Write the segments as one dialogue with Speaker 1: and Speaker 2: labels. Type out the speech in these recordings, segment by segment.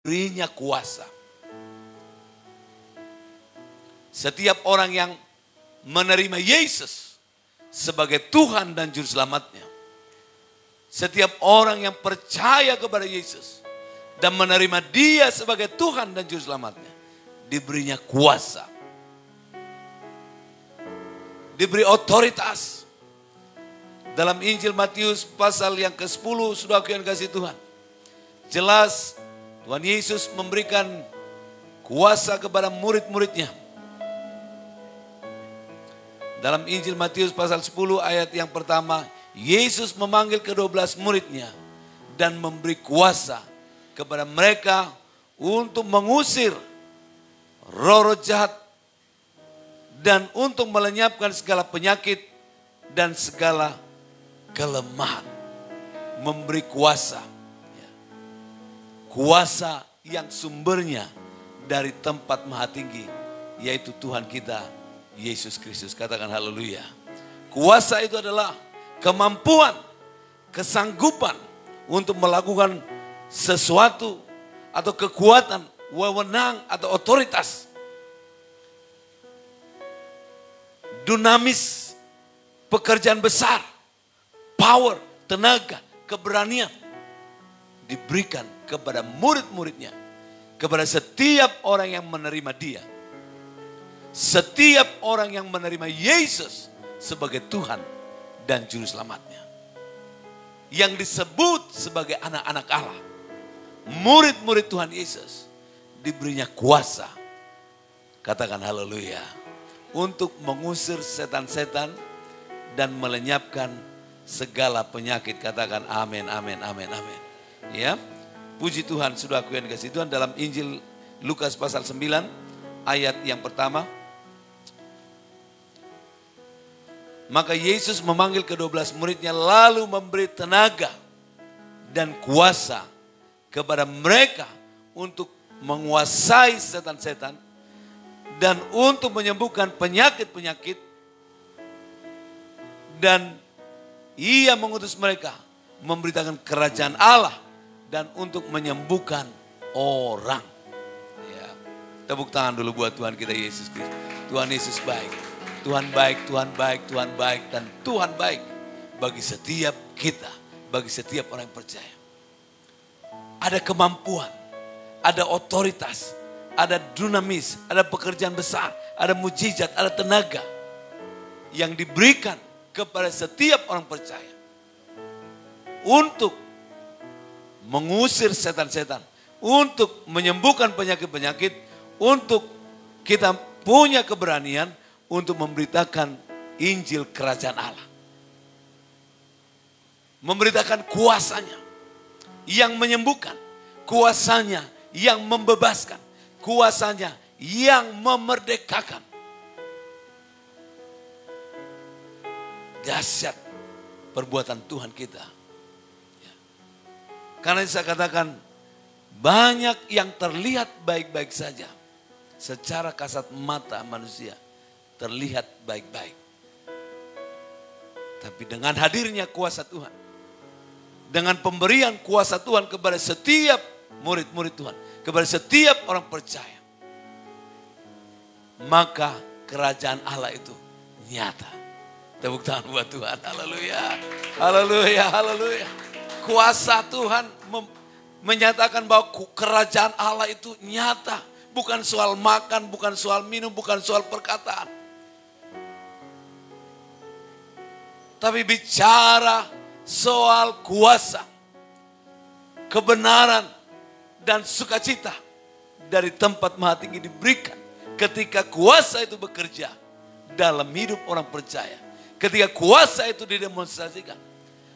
Speaker 1: diberinya kuasa. Setiap orang yang menerima Yesus sebagai Tuhan dan Juru Selamatnya, setiap orang yang percaya kepada Yesus dan menerima Dia sebagai Tuhan dan Juru Selamatnya, diberinya kuasa, diberi otoritas. Dalam Injil Matius pasal yang ke-10, saudaraku yang kasih Tuhan, jelas Tuhan Yesus memberikan kuasa kepada murid-muridnya. Dalam Injil Matius pasal 10 ayat yang pertama, Yesus memanggil ke-12 muridnya dan memberi kuasa kepada mereka untuk mengusir roh-roh jahat dan untuk melenyapkan segala penyakit dan segala kelemahan. Memberi kuasa. Kuasa yang sumbernya dari tempat maha tinggi, yaitu Tuhan kita Yesus Kristus. Katakan haleluya. Kuasa itu adalah kemampuan, kesanggupan untuk melakukan sesuatu atau kekuatan, wewenang atau otoritas. Dinamis, pekerjaan besar, power, tenaga, keberanian diberikan kepada murid-muridnya, kepada setiap orang yang menerima Dia. Setiap orang yang menerima Yesus sebagai Tuhan dan Juru Selamatnya, yang disebut sebagai anak-anak Allah, murid-murid Tuhan Yesus, diberinya kuasa. Katakan haleluya. Untuk mengusir setan-setan dan melenyapkan segala penyakit. Katakan amin, amin, amin, amin. Ya, puji Tuhan, saudaraku yang dikasihi Tuhan. Dalam Injil Lukas pasal 9 ayat yang pertama, maka Yesus memanggil ke-12 muridnya lalu memberi tenaga dan kuasa kepada mereka untuk menguasai setan-setan dan untuk menyembuhkan penyakit-penyakit. Dan Ia mengutus mereka memberitakan kerajaan Allah dan untuk menyembuhkan orang. Ya, tepuk tangan dulu buat Tuhan kita Yesus Kristus. Tuhan Yesus baik. Tuhan baik, Tuhan baik, Tuhan baik, dan Tuhan baik bagi setiap kita, bagi setiap orang yang percaya. Ada kemampuan, ada otoritas, ada dinamis, ada pekerjaan besar, ada mujizat, ada tenaga yang diberikan kepada setiap orang percaya untuk mengusir setan-setan, untuk menyembuhkan penyakit-penyakit, untuk kita punya keberanian untuk memberitakan Injil Kerajaan Allah. Memberitakan kuasanya yang menyembuhkan, kuasanya yang membebaskan, kuasanya yang memerdekakan. Dahsyat perbuatan Tuhan kita. Karena saya katakan banyak yang terlihat baik-baik saja. Secara kasat mata manusia terlihat baik-baik. Tapi dengan hadirnya kuasa Tuhan, dengan pemberian kuasa Tuhan kepada setiap murid-murid Tuhan, kepada setiap orang percaya, maka kerajaan Allah itu nyata. Tepuk tangan buat Tuhan. Haleluya. Haleluya. Haleluya. Kuasa Tuhan menyatakan bahwa kerajaan Allah itu nyata. Bukan soal makan, bukan soal minum, bukan soal perkataan. Tapi bicara soal kuasa, kebenaran, dan sukacita dari tempat maha tinggi diberikan. Ketika kuasa itu bekerja dalam hidup orang percaya. Ketika kuasa itu didemonstrasikan,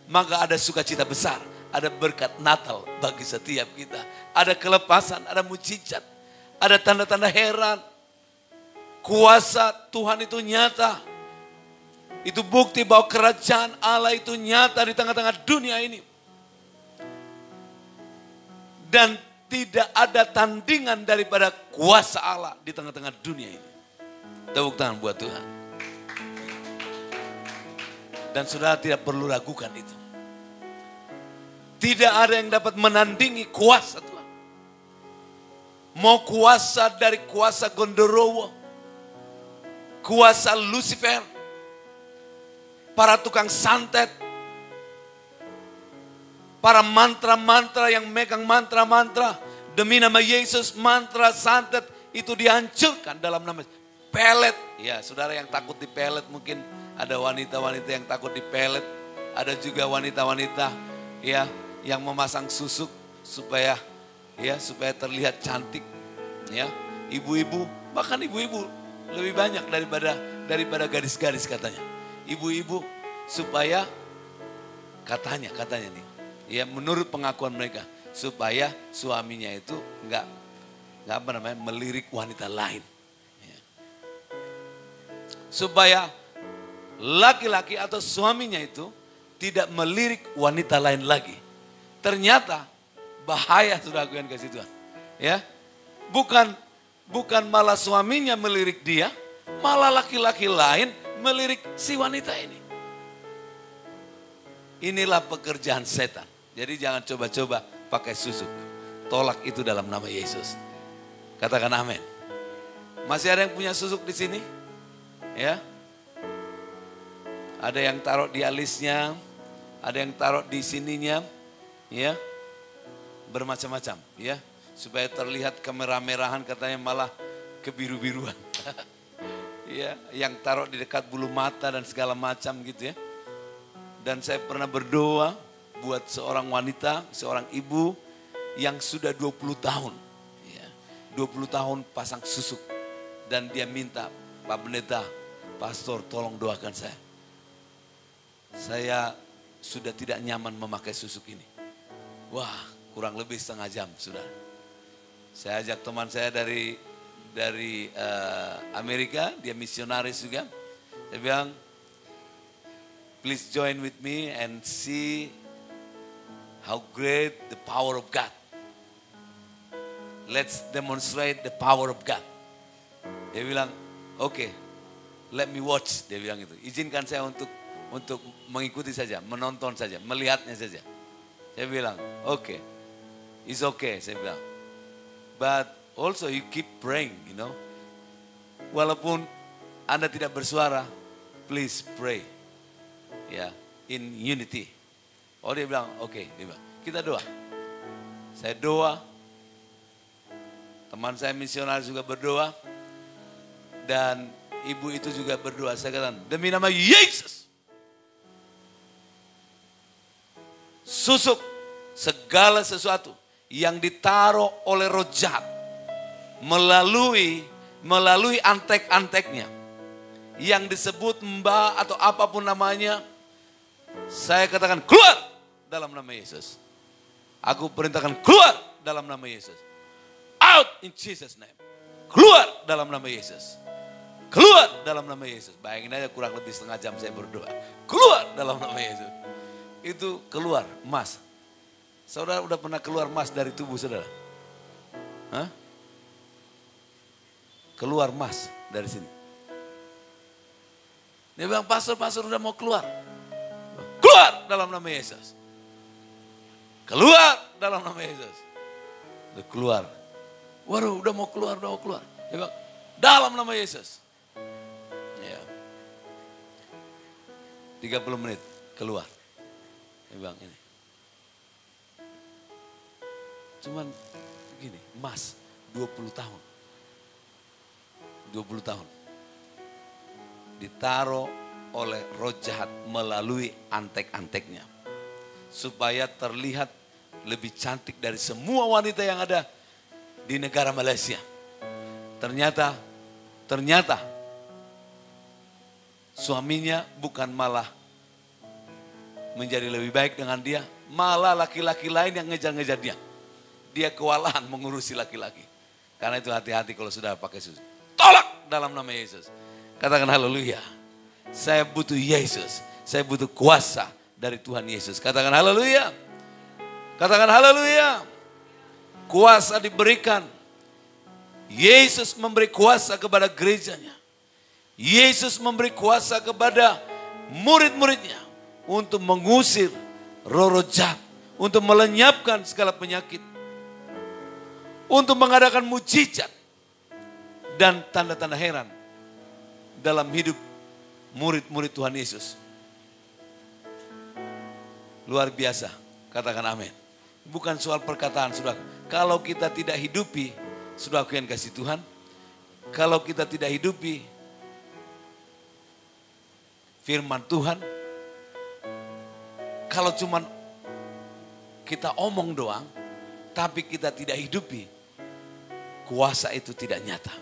Speaker 1: maka ada sukacita besar. Ada berkat Natal bagi setiap kita. Ada kelepasan, ada mujizat, ada tanda-tanda heran. Kuasa Tuhan itu nyata. Itu bukti bahwa kerajaan Allah itu nyata di tengah-tengah dunia ini. Dan tidak ada tandingan daripada kuasa Allah di tengah-tengah dunia ini. Tepuk tangan buat Tuhan. Dan saudara tidak perlu ragukan itu. Tidak ada yang dapat menandingi kuasa Tuhan. Mau kuasa dari kuasa Gondorowo, kuasa Lucifer, para tukang santet, para mantra-mantra yang megang mantra-mantra. Demi nama Yesus, mantra santet itu dihancurkan dalam nama pelet. Ya, saudara yang takut di pelet, mungkin ada wanita-wanita yang takut di pelet. Ada juga wanita-wanita ya yang memasang susuk supaya terlihat cantik. Ya, ibu-ibu, bahkan ibu-ibu lebih banyak daripada gadis-gadis katanya. Ibu-ibu supaya katanya nih, ya menurut pengakuan mereka, supaya suaminya itu enggak melirik wanita lain. Ya. Supaya laki-laki atau suaminya itu tidak melirik wanita lain lagi. Ternyata bahaya, saudaraku yang kasih Tuhan. Ya. Bukan malah suaminya melirik dia, malah laki-laki lain melirik si wanita ini. Inilah pekerjaan setan. Jadi jangan coba-coba pakai susuk. Tolak itu dalam nama Yesus. Katakan amin. Masih ada yang punya susuk di sini? Ya. Ada yang taruh di alisnya, ada yang taruh di sininya, ya. Bermacam-macam, ya. Supaya terlihat kemerah-merahan, katanya malah kebiru-biruan. Ya, yang taruh di dekat bulu mata dan segala macam gitu ya. Dan saya pernah berdoa buat seorang wanita, seorang ibu yang sudah 20 tahun. Ya, 20 tahun pasang susuk. Dan dia minta, Pak Pendeta, Pastor tolong doakan saya. Saya sudah tidak nyaman memakai susuk ini. Wah, kurang lebih setengah jam sudah. Saya ajak teman saya dari Amerika, dia misionaris juga. Saya bilang, please join with me and see how great the power of God. Let's demonstrate the power of God. Dia bilang, okay, let me watch. Dia bilang itu. Izinkan saya untuk mengikuti saja, menonton saja, melihatnya saja. Saya bilang, okay, it's okay. Saya bilang, but also you keep praying, you know. Walaupun Anda tidak bersuara, please pray. Ya, in unity. Oh, dia bilang, oke, dia bilang, kita doa. Saya doa. Teman saya misionaris juga berdoa. Dan ibu itu juga berdoa. Saya katakan, demi nama Yesus. Susuk segala sesuatu yang ditaruh oleh roh jahat melalui antek-anteknya yang disebut mbak atau apapun namanya, saya katakan keluar dalam nama Yesus. Aku perintahkan keluar dalam nama Yesus. Out in Jesus name. Keluar dalam nama Yesus. Keluar dalam nama Yesus. Bayangin aja, kurang lebih setengah jam saya berdoa. Keluar dalam nama Yesus. Itu keluar emas. Saudara udah pernah keluar emas dari tubuh saudara? Hah? Keluar emas dari sini. Dia bilang, pastor udah mau keluar. Keluar dalam nama Yesus. Keluar dalam nama Yesus. Udah keluar. Waduh, udah mau keluar. Dia bilang, dalam nama Yesus. Ya. 30 menit keluar. Dia bilang ini. Cuman begini, emas 20 tahun. 20 tahun. Ditaruh oleh roh jahat melalui antek-anteknya. Supaya terlihat lebih cantik dari semua wanita yang ada di negara Malaysia. Ternyata suaminya bukan malah menjadi lebih baik dengan dia. Malah laki-laki lain yang ngejar-ngejar dia. Dia kewalahan mengurusi laki-laki. Karena itu hati-hati kalau sudah pakai susu. Tolak dalam nama Yesus. Katakan haleluya. Saya butuh Yesus. Saya butuh kuasa dari Tuhan Yesus. Katakan haleluya. Katakan haleluya. Kuasa diberikan. Yesus memberi kuasa kepada gerejanya. Yesus memberi kuasa kepada murid-muridnya. Untuk mengusir roh-roh jahat. Untuk melenyapkan segala penyakit. untuk mengadakan mujizat dan tanda-tanda heran dalam hidup murid-murid Tuhan Yesus. Luar biasa, katakan amin. Bukan soal perkataan, saudara. Kalau kita tidak hidupi, saudaraku yang kasih Tuhan, kalau kita tidak hidupi firman Tuhan, kalau cuman kita omong doang, tapi kita tidak hidupi, kuasa itu tidak nyata.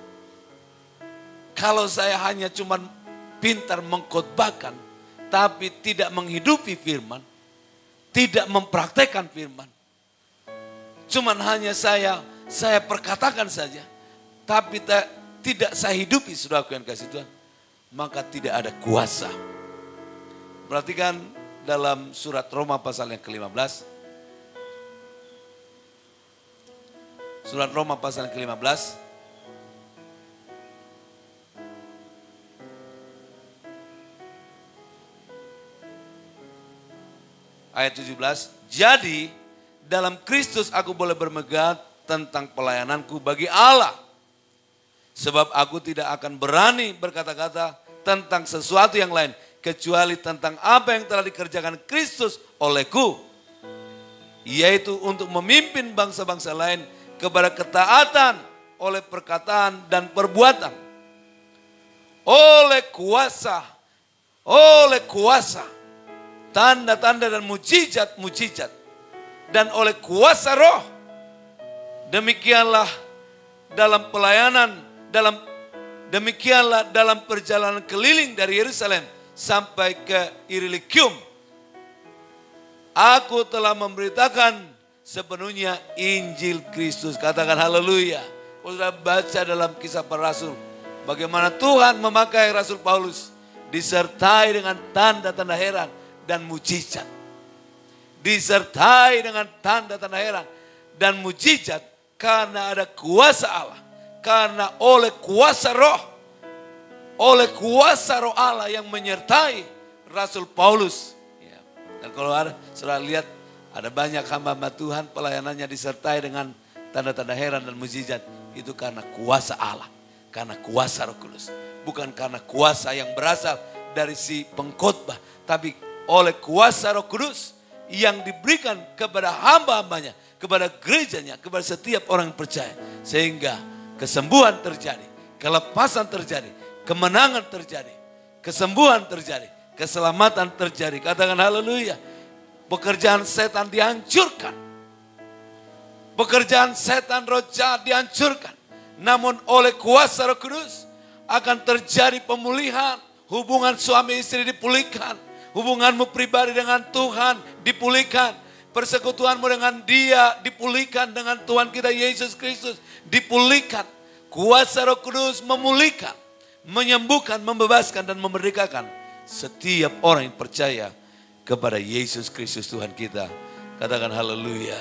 Speaker 1: Kalau saya hanya cuman pintar mengkhotbahkan, tapi tidak menghidupi firman, tidak mempraktekkan firman, cuman hanya saya perkatakan saja, tapi tidak saya hidupi, saudaraku yang kasih Tuhan, maka tidak ada kuasa. Perhatikan dalam surat Roma pasal yang ke-15. Surat Roma pasal yang ke-15. Ayat 17. Jadi dalam Kristus aku boleh bermegah tentang pelayananku bagi Allah. Sebab aku tidak akan berani berkata-kata tentang sesuatu yang lain, kecuali tentang apa yang telah dikerjakan Kristus olehku, yaitu untuk memimpin bangsa-bangsa lain kepada ketaatan oleh perkataan dan perbuatan. Oleh kuasa, tanda-tanda dan mujizat, dan oleh kuasa Roh. Demikianlah dalam pelayanan, demikianlah dalam perjalanan keliling dari Yerusalem sampai ke Illyricum, aku telah memberitakan sepenuhnya Injil Kristus. Katakan haleluya. Sudah baca dalam Kisah Para Rasul bagaimana Tuhan memakai Rasul Paulus disertai dengan tanda-tanda heran dan mujizat. Disertai dengan tanda-tanda heran dan mujizat karena ada kuasa Allah. Karena oleh kuasa Roh Allah yang menyertai Rasul Paulus. Ya. Dan kalau ada, saudara lihat, ada banyak hamba-hamba Tuhan pelayanannya disertai dengan tanda-tanda heran dan mujizat. Itu karena kuasa Allah, karena kuasa Roh Kudus. Bukan karena kuasa yang berasal dari si pengkhotbah, tapi oleh kuasa Roh Kudus yang diberikan kepada hamba-hambanya, kepada gerejanya, kepada setiap orang yang percaya. Sehingga kesembuhan terjadi, kelepasan terjadi, kemenangan terjadi, kesembuhan terjadi, keselamatan terjadi. Katakan haleluya. Pekerjaan setan dihancurkan. Pekerjaan setan roh jahat dihancurkan. Namun oleh kuasa Roh Kudus akan terjadi pemulihan. Hubungan suami istri dipulihkan. Hubunganmu pribadi dengan Tuhan dipulihkan. Persekutuanmu dengan Dia dipulihkan, dengan Tuhan kita Yesus Kristus dipulihkan. Kuasa Roh Kudus memulihkan, menyembuhkan, membebaskan dan memerdekakan setiap orang yang percaya kepada Yesus Kristus Tuhan kita. Katakan haleluya.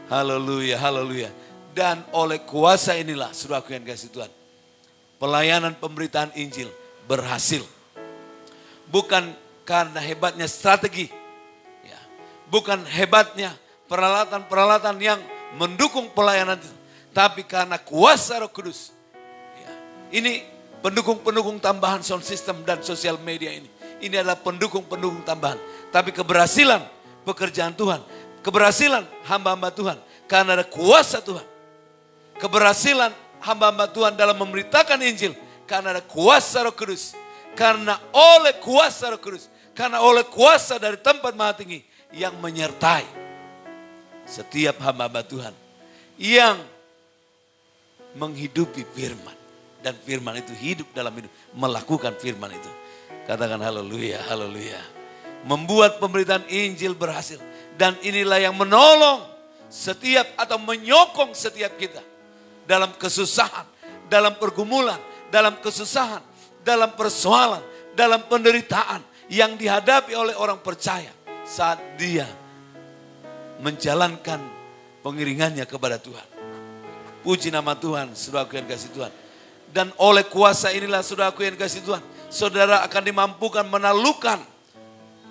Speaker 1: Haleluya, haleluya. Dan oleh kuasa inilah, saudaraku yang kasih Tuhan, pelayanan pemberitaan Injil berhasil. Bukan karena hebatnya strategi, bukan hebatnya peralatan-peralatan yang mendukung pelayanan itu, tapi karena kuasa Roh Kudus. Ini pendukung-pendukung tambahan sound system dan sosial media ini. Ini adalah pendukung-pendukung tambahan. Tapi keberhasilan pekerjaan Tuhan, keberhasilan hamba-hamba Tuhan, karena ada kuasa Tuhan. Keberhasilan hamba-hamba Tuhan dalam memberitakan Injil, karena ada kuasa Roh Kudus. Karena oleh kuasa Roh Kudus, karena oleh kuasa dari tempat maha tinggi yang menyertai setiap hamba-hamba Tuhan yang menghidupi firman. Dan firman itu hidup dalam hidup, melakukan firman itu. Katakan haleluya, haleluya. Membuat pemberitaan Injil berhasil. Dan inilah yang menolong setiap atau menyokong setiap kita dalam kesusahan, dalam pergumulan, dalam kesusahan, dalam persoalan, dalam penderitaan yang dihadapi oleh orang percaya saat dia menjalankan pengiringannya kepada Tuhan. Puji nama Tuhan, saudaraku yang kasih Tuhan. Dan oleh kuasa inilah, saudaraku yang kasih Tuhan, saudara akan dimampukan menaklukkan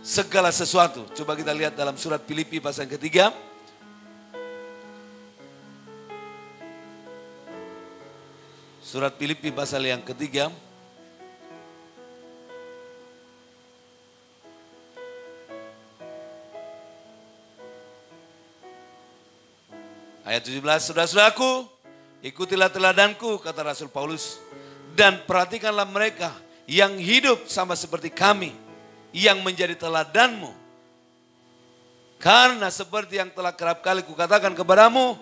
Speaker 1: segala sesuatu. Coba kita lihat dalam surat Filipi pasal yang ketiga. Surat Filipi pasal yang ketiga. Ayat 17, saudara-saudaraku, ikutilah teladanku, kata Rasul Paulus, dan perhatikanlah mereka yang hidup sama seperti kami, yang menjadi teladanmu. Karena seperti yang telah kerap kali kukatakan kepadamu,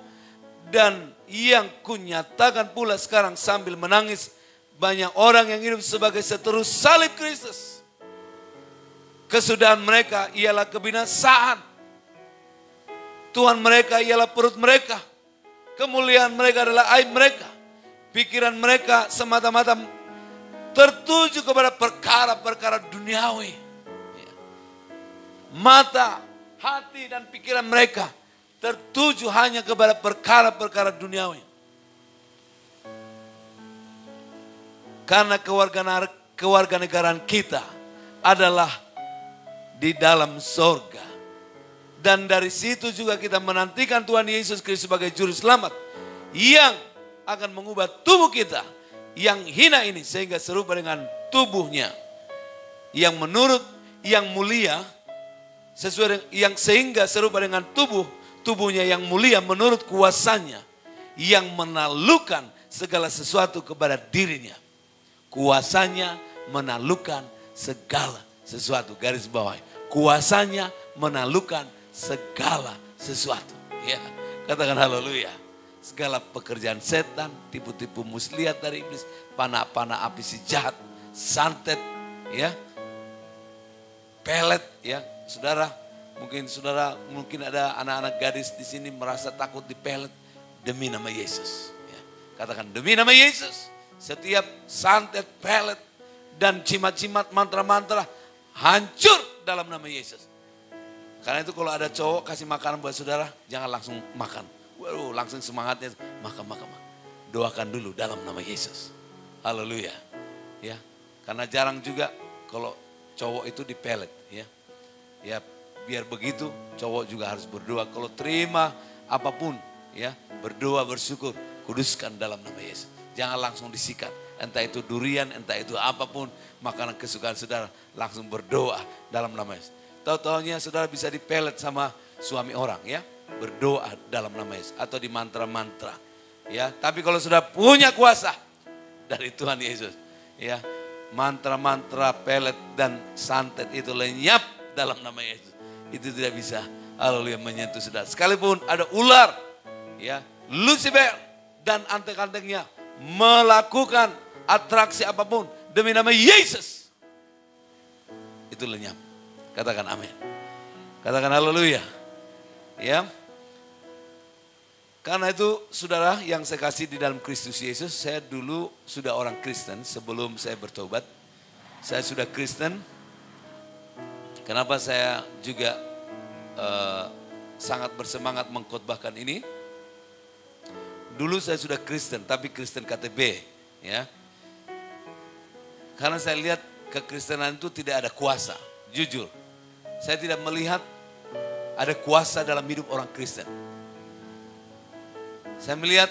Speaker 1: dan yang kunyatakan pula sekarang sambil menangis, banyak orang yang hidup sebagai seteru salib Kristus. Kesudahan mereka ialah kebinasaan. Tuhan mereka ialah perut mereka. Kemuliaan mereka adalah aib mereka. Pikiran mereka semata-mata tertuju kepada perkara-perkara duniawi. Mata, hati dan pikiran mereka tertuju hanya kepada perkara-perkara duniawi. Karena kewarganegaraan kita adalah di dalam sorga. Dan dari situ juga kita menantikan Tuhan Yesus Kristus sebagai juru selamat yang akan mengubah tubuh kita yang hina ini sehingga serupa dengan tubuhnya yang menurut yang mulia, sesuai yang sehingga serupa dengan tubuhnya yang mulia menurut kuasanya yang menaklukkan segala sesuatu kepada dirinya. Kuasanya menaklukkan segala sesuatu, garis bawah. Kuasanya menaklukkan segala sesuatu. Ya, katakan haleluya. Segala pekerjaan setan, tipu-tipu muslihat dari iblis, panah-panah api si jahat, santet, ya, pelet, ya, saudara. Mungkin ada anak-anak gadis di sini merasa takut dipelet demi nama Yesus. Ya, katakan demi nama Yesus. Setiap santet, pelet, dan cimat-cimat, mantra-mantra hancur dalam nama Yesus. Karena itu kalau ada cowok kasih makanan buat saudara, jangan langsung makan. Waduh, langsung semangatnya makan. Doakan dulu dalam nama Yesus. Haleluya. Ya, karena jarang juga kalau cowok itu dipelet, ya. Ya, biar begitu cowok juga harus berdoa. Kalau terima apapun, ya, berdoa bersyukur, kuduskan dalam nama Yesus. Jangan langsung disikat. Entah itu durian, entah itu apapun makanan kesukaan saudara, langsung berdoa dalam nama Yesus. Tahu-tahunya saudara bisa dipelet sama suami orang, ya. Berdoa dalam nama Yesus atau di mantra-mantra, ya. Tapi kalau sudah punya kuasa dari Tuhan Yesus, ya, mantra-mantra, pelet dan santet itu lenyap dalam nama Yesus. Itu tidak bisa, haleluya, menyentuh saudara. Sekalipun ada ular, ya, Lucifer dan antek-anteknya melakukan atraksi apapun demi nama Yesus, itu lenyap. Katakan amin. Katakan haleluya. Ya. Karena itu saudara yang saya kasih di dalam Kristus Yesus, saya dulu sudah orang Kristen sebelum saya bertobat. Saya sudah Kristen. Kenapa saya juga sangat bersemangat mengkhotbahkan ini? Dulu saya sudah Kristen, tapi Kristen KTB, ya. Karena saya lihat kekristenan itu tidak ada kuasa, jujur. Saya tidak melihat ada kuasa dalam hidup orang Kristen. Saya melihat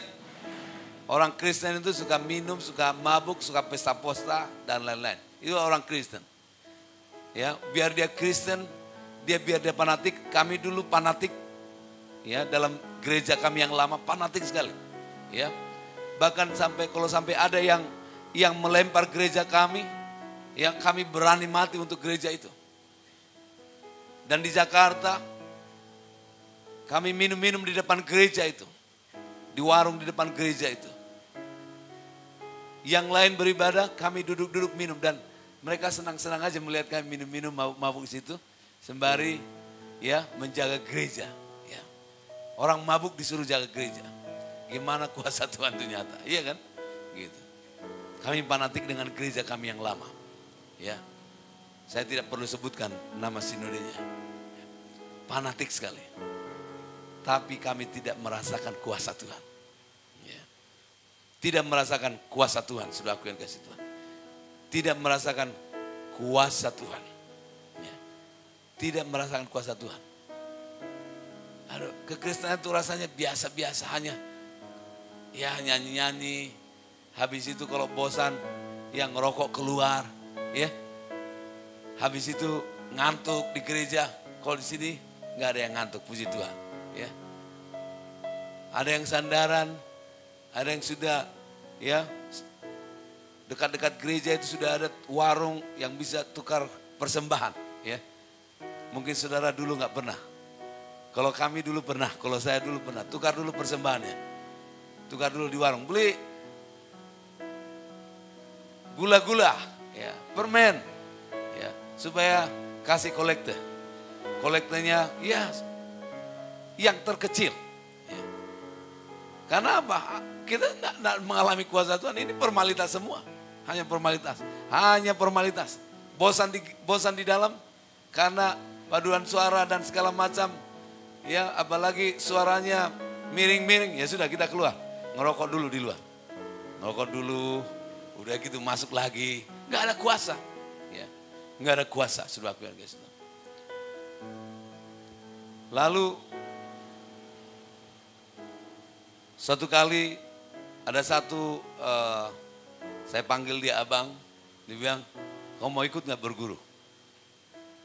Speaker 1: orang Kristen itu suka minum, suka mabuk, suka pesta-pesta dan lain-lain. Itu orang Kristen. Ya, biar dia Kristen, biar dia fanatik. Kami dulu fanatik, ya, dalam gereja kami yang lama fanatik sekali. Ya, bahkan kalau sampai ada yang melempar gereja kami, yang kami berani mati untuk gereja itu. Dan di Jakarta, kami minum-minum di depan gereja itu. Di warung di depan gereja itu. Yang lain beribadah, kami duduk-duduk minum. Dan mereka senang-senang aja melihat kami minum-minum mabuk di situ. Sembari, ya, menjaga gereja. Ya. Orang mabuk disuruh jaga gereja. Gimana kuasa Tuhan itu nyata. Iya kan? Gitu. Kami fanatik dengan gereja kami yang lama. Ya. Saya tidak perlu sebutkan nama sinodenya. Fanatik sekali. Tapi kami tidak merasakan kuasa Tuhan. Ya. Tidak merasakan kuasa Tuhan. Sudah aku yang kasih Tuhan. Tidak merasakan kuasa Tuhan. Ya. Tidak merasakan kuasa Tuhan. Aduh, kekristenan itu rasanya biasa-biasa, hanya ya nyanyi-nyanyi, Habis itu kalau bosan, yang ngerokok keluar, ya. Habis itu ngantuk di gereja. Kalau di sini nggak ada yang ngantuk, puji Tuhan. Ya. Ada yang sandaran, ada yang sudah, ya, dekat-dekat gereja itu sudah ada warung yang bisa tukar persembahan. Ya. Mungkin saudara dulu nggak pernah. Kalau kami dulu pernah, kalau saya dulu pernah. Tukar dulu persembahannya. Tukar dulu di warung. Beli gula-gula, ya, permen, ya, supaya kasih kolekte. Kolektenya, ya, yang terkecil. Ya. Karena apa? Kita tidak mengalami kuasa Tuhan. Ini formalitas semua. Hanya formalitas. Hanya formalitas. Bosan di dalam karena paduan suara dan segala macam. Ya, apalagi suaranya miring-miring, ya sudah kita keluar. Ngerokok dulu di luar. Ngerokok dulu, udah gitu masuk lagi. Nggak ada kuasa. Ya, nggak ada kuasa, sudah aku guys. Lalu, suatu kali ada satu, saya panggil dia abang. Dia bilang, kamu mau ikut nggak berguru?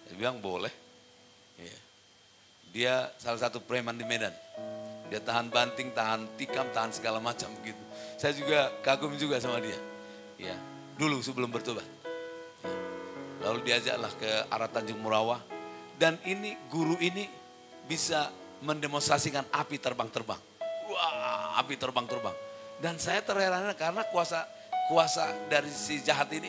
Speaker 1: Dia bilang boleh. Ya. Dia salah satu preman di Medan. Dia tahan banting, tahan tikam, tahan segala macam gitu. Saya juga kagum juga sama dia. Ya, dulu sebelum bertobat. Ya. Lalu diajaklah ke arah Tanjung Murawah. Dan ini guru ini bisa mendemonstrasikan api terbang-terbang. Wah, api terbang-terbang. Dan saya terheran karena kuasa dari si jahat ini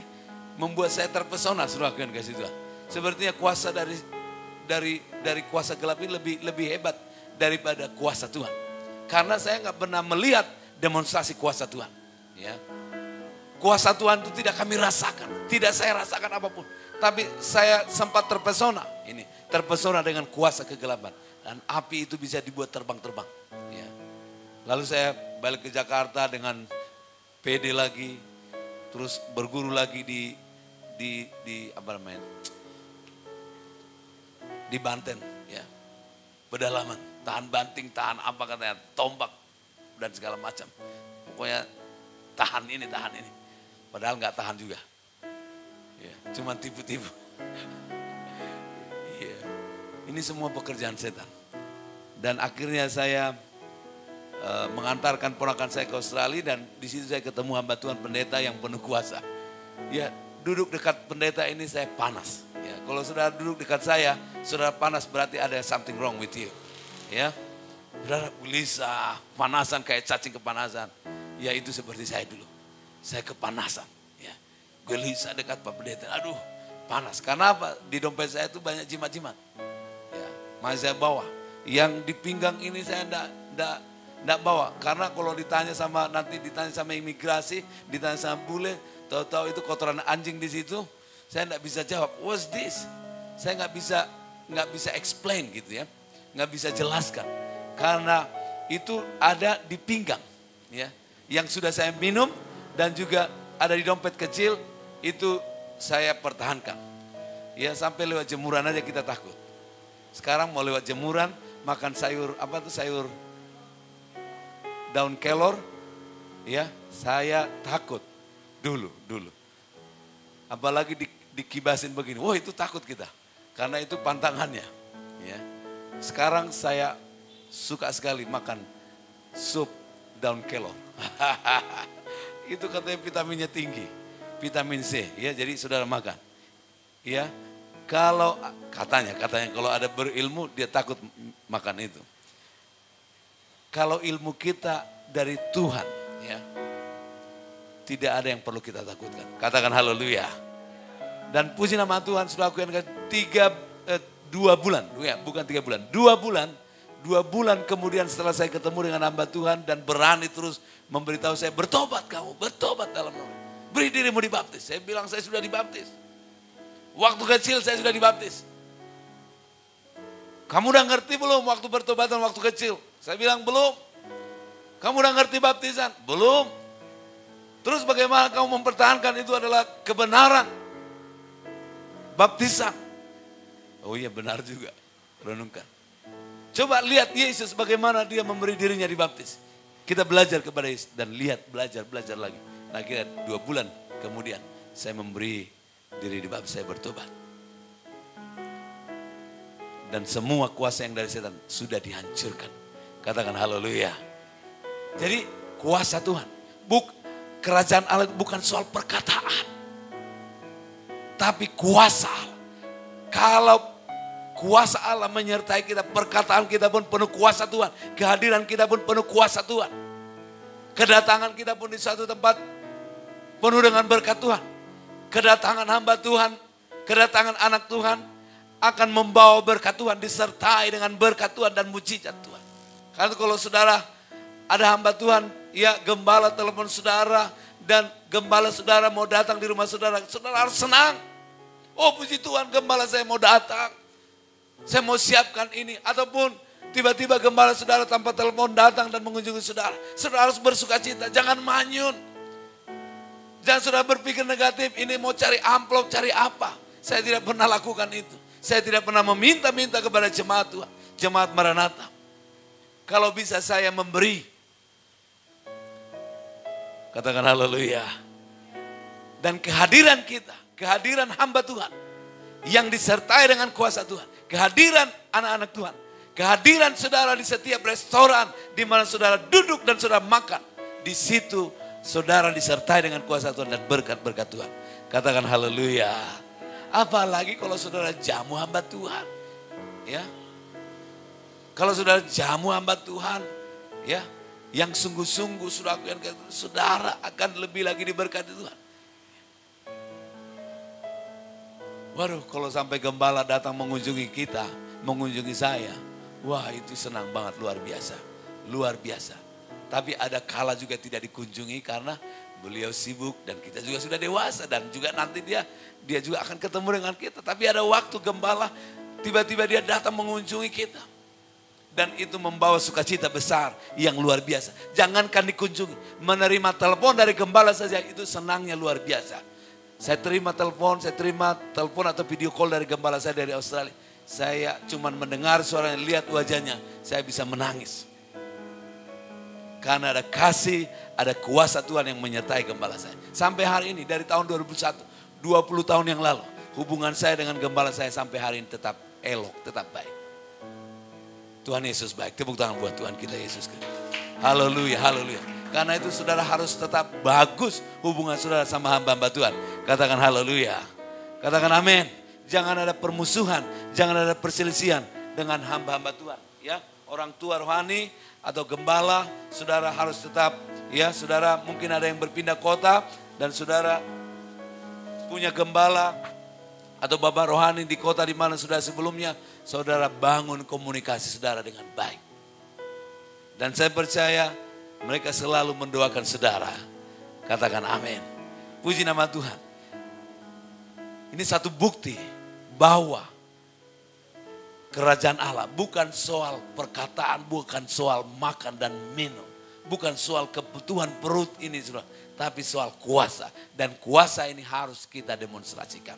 Speaker 1: membuat saya terpesona, saudara kan guys itu. Sepertinya kuasa dari kuasa gelap ini lebih hebat daripada kuasa Tuhan. Karena saya nggak pernah melihat demonstrasi kuasa Tuhan. Ya. Kuasa Tuhan itu tidak kami rasakan, tidak saya rasakan apapun. Tapi saya sempat terpesona, terpesona dengan kuasa kegelapan. Dan api itu bisa dibuat terbang-terbang. Ya. Lalu saya balik ke Jakarta dengan PD lagi, terus berguru lagi di apa namanya? Di Banten, ya, pedalaman, tahan banting, tahan apa katanya, tombak dan segala macam. Pokoknya tahan ini. Padahal nggak tahan juga, ya, cuma tipu-tipu. Ya. Ini semua pekerjaan setan. Dan akhirnya saya mengantarkan ponakan saya ke Australia dan di situ saya ketemu hamba Tuhan pendeta yang penuh kuasa. Ya, duduk dekat pendeta ini saya panas. Ya, kalau saudara duduk dekat saya, saudara panas berarti ada something wrong with you. Ya, saudara gelisah, panasan kayak cacing kepanasan. Ya itu seperti saya dulu. Saya kepanasan. Ya, gelisah dekat Pak Pendeta. Aduh, panas. Karena apa? Di dompet saya itu banyak jimat-jimat. Ya, masih saya bawa. Yang di pinggang ini saya enggak bawa. Karena kalau ditanya sama imigrasi, ditanya sama bule, tahu-tahu itu kotoran anjing di situ. Saya enggak bisa jawab, what's this? Saya enggak bisa explain gitu ya. Enggak bisa jelaskan. Karena itu ada di pinggang ya. Yang sudah saya minum dan juga ada di dompet kecil itu saya pertahankan. Ya sampai lewat jemuran aja kita takut. Sekarang mau lewat jemuran makan sayur sayur daun kelor ya, saya takut dulu. Apalagi dikibasin begini. Wah, itu takut kita. Karena itu pantangannya, ya. Sekarang saya suka sekali makan sup daun kelor. Itu katanya vitaminnya tinggi. Vitamin C, ya. Jadi saudara makan. Ya. Kalau katanya kalau ada berilmu dia takut makan itu. Kalau ilmu kita dari Tuhan, ya. Tidak ada yang perlu kita takutkan. Katakan haleluya. Dan puji nama Tuhan sudah aku yang 2 bulan, ya, bukan 3 bulan, 2 bulan. 2 bulan kemudian setelah saya ketemu dengan hamba Tuhan dan berani terus memberitahu saya, bertobat kamu, bertobat dalam nama. Beri dirimu dibaptis. Saya bilang saya sudah dibaptis. Waktu kecil saya sudah dibaptis. Kamu udah ngerti belum waktu bertobatan waktu kecil? Saya bilang belum. Kamu udah ngerti baptisan? Belum. Terus bagaimana kamu mempertahankan itu adalah kebenaran? Baptisan. Oh iya benar juga. Renungkan. Coba lihat Yesus bagaimana dia memberi dirinya dibaptis. Kita belajar kepada Yesus dan lihat belajar lagi. Nah kira 2 bulan kemudian saya memberi diri di bab, saya bertobat. Dan semua kuasa yang dari setan sudah dihancurkan. Katakan haleluya. Jadi kuasa Tuhan. Kerajaan Allah bukan soal perkataan. Tapi kuasa Allah. Kalau kuasa Allah menyertai kita, perkataan kita pun penuh kuasa Tuhan. Kehadiran kita pun penuh kuasa Tuhan. Kedatangan kita pun di satu tempat penuh dengan berkat Tuhan. Kedatangan hamba Tuhan, kedatangan anak Tuhan akan membawa berkat Tuhan, disertai dengan berkat Tuhan dan mujizat Tuhan. Karena kalau saudara ada hamba Tuhan, ya gembala telepon saudara dan gembala saudara mau datang di rumah saudara, saudara harus senang. Oh puji Tuhan, gembala saya mau datang. Saya mau siapkan ini. Ataupun tiba-tiba gembala saudara tanpa telepon datang dan mengunjungi saudara. Saudara harus bersuka cita, jangan manyun. Jangan saudara berpikir negatif, ini mau cari amplop, cari apa. Saya tidak pernah lakukan itu. Saya tidak pernah meminta-minta kepada jemaat Tuhan, jemaat Maranatha. Kalau bisa saya memberi. Katakan haleluya. Dan kehadiran kita, kehadiran hamba Tuhan yang disertai dengan kuasa Tuhan, kehadiran anak-anak Tuhan, kehadiran saudara di setiap restoran di mana saudara duduk dan saudara makan, di situ saudara disertai dengan kuasa Tuhan dan berkat-berkat Tuhan. Katakan haleluya. Apalagi kalau saudara jamu hamba Tuhan, ya. Kalau saudara jamu hamba Tuhan, ya, yang sungguh-sungguh saudara akan lebih lagi diberkati Tuhan. Waduh, kalau sampai gembala datang mengunjungi kita, mengunjungi saya, wah itu senang banget, luar biasa, luar biasa. Tapi ada kala juga tidak dikunjungi karena beliau sibuk dan kita juga sudah dewasa dan juga nanti dia juga akan ketemu dengan kita. Tapi ada waktu gembala tiba-tiba dia datang mengunjungi kita. Dan itu membawa sukacita besar yang luar biasa. Jangankan dikunjungi, menerima telepon dari gembala saja itu senangnya luar biasa. Saya terima telepon atau video call dari gembala saya dari Australia. Saya cuma mendengar suaranya, lihat wajahnya, saya bisa menangis. Karena ada kasih, ada kuasa Tuhan yang menyertai gembala saya. Sampai hari ini dari tahun 2001, 20 tahun yang lalu, hubungan saya dengan gembala saya sampai hari ini tetap elok, tetap baik. Tuhan Yesus baik. Tepuk tangan buat Tuhan kita Yesus Kristus. Haleluya, haleluya. Karena itu saudara harus tetap bagus hubungan saudara sama hamba-hamba Tuhan. Katakan haleluya. Katakan amin. Jangan ada permusuhan, jangan ada perselisihan dengan hamba-hamba Tuhan. Ya, orang tua rohani atau gembala, saudara harus tetap, ya saudara mungkin ada yang berpindah kota dan saudara punya gembala atau bapak rohani di kota di mana sudah sebelumnya, saudara bangun komunikasi saudara dengan baik. Dan saya percaya mereka selalu mendoakan saudara. Katakan amin. Puji nama Tuhan. Ini satu bukti bahwa kerajaan Allah bukan soal perkataan, bukan soal makan dan minum. Bukan soal kebutuhan perut ini, saudara, tapi soal kuasa. Dan kuasa ini harus kita demonstrasikan.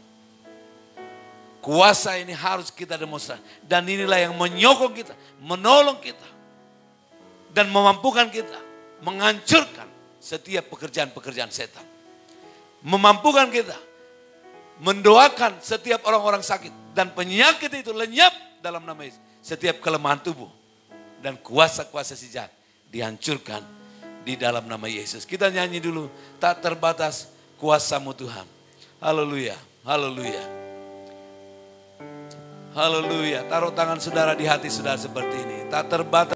Speaker 1: Kuasa ini harus kita demonstrasikan. Dan inilah yang menyokong kita, menolong kita. Dan memampukan kita menghancurkan setiap pekerjaan-pekerjaan setan. Memampukan kita mendoakan setiap orang-orang sakit. Dan penyakit itu lenyap dalam nama Yesus. Setiap kelemahan tubuh. Dan kuasa-kuasa si jahat dihancurkan di dalam nama Yesus. Kita nyanyi dulu. Tak terbatas kuasa-Mu Tuhan. Haleluya, haleluya. Haleluya. Taruh tangan saudara di hati saudara seperti ini. Tak terbatas.